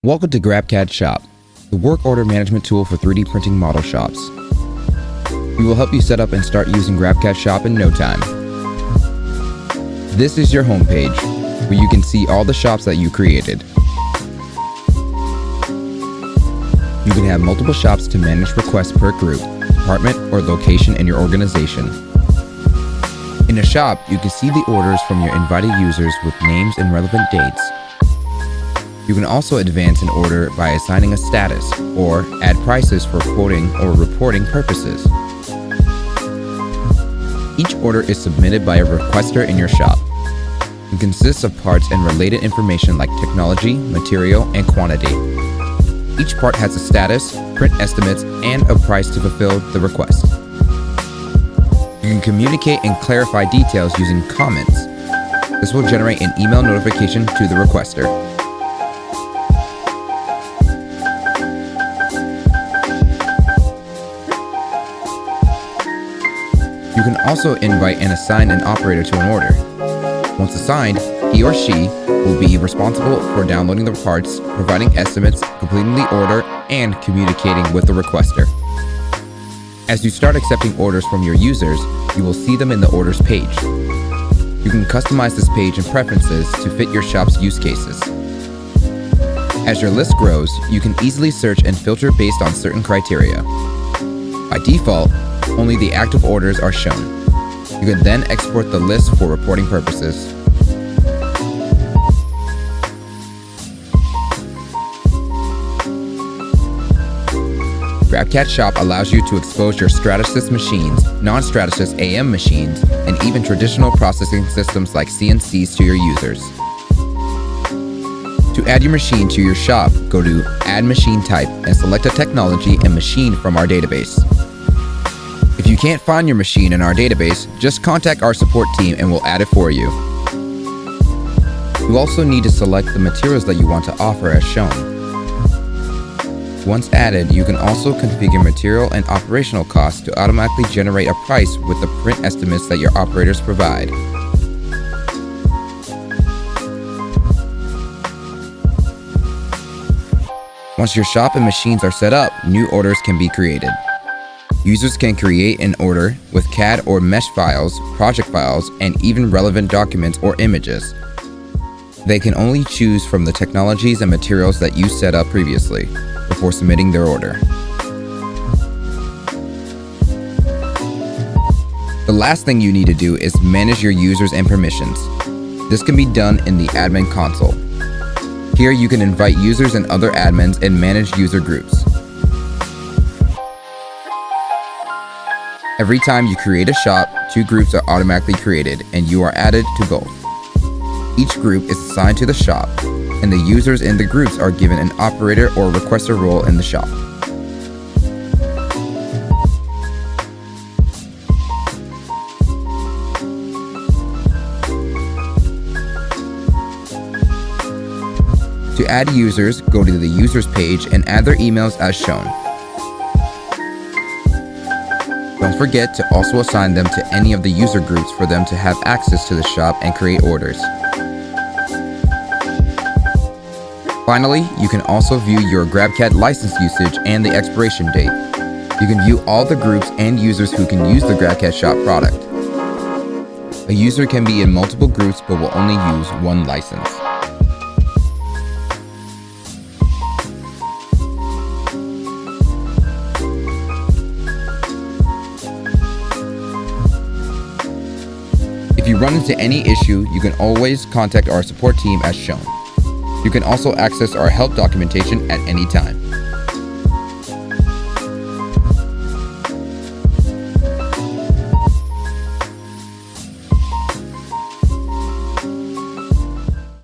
Welcome to GrabCAD Shop, the work order management tool for 3D printing model shops. We will help you set up and start using GrabCAD Shop in no time. This is your homepage, where you can see all the shops that you created. You can have multiple shops to manage requests per group, department, or location in your organization. In a shop, you can see the orders from your invited users with names and relevant dates. You can also advance an order by assigning a status or add prices for quoting or reporting purposes. Each order is submitted by a requester in your shop and consists of parts and related information like technology, material, and quantity. Each part has a status, print estimates, and a price to fulfill the request. You can communicate and clarify details using comments. This will generate an email notification to the requester. You can also invite and assign an operator to an order. Once assigned, he or she will be responsible for downloading the parts, providing estimates, completing the order, and communicating with the requester. As you start accepting orders from your users, you will see them in the orders page. You can customize this page and preferences to fit your shop's use cases. As your list grows, you can easily search and filter based on certain criteria. By default, only the active orders are shown. You can then export the list for reporting purposes. GrabCAD Shop allows you to expose your Stratasys machines, non-Stratasys AM machines, and even traditional processing systems like CNCs to your users. To add your machine to your shop, go to Add Machine Type and select a technology and machine from our database. If you can't find your machine in our database, just contact our support team and we'll add it for you. You also need to select the materials that you want to offer as shown. Once added, you can also configure material and operational costs to automatically generate a price with the print estimates that your operators provide. Once your shop and machines are set up, new orders can be created. Users can create an order with CAD or mesh files, project files, and even relevant documents or images. They can only choose from the technologies and materials that you set up previously before submitting their order. The last thing you need to do is manage your users and permissions. This can be done in the admin console. Here you can invite users and other admins and manage user groups. Every time you create a shop, 2 groups are automatically created and you are added to both. Each group is assigned to the shop, and the users in the groups are given an operator or requester role in the shop. To add users, go to the users page and add their emails as shown. Don't forget to also assign them to any of the user groups for them to have access to the shop and create orders. Finally, you can also view your GrabCAD license usage and the expiration date. You can view all the groups and users who can use the GrabCAD Shop product. A user can be in multiple groups but will only use one license. If you run into any issue, you can always contact our support team as shown. You can also access our help documentation at any time.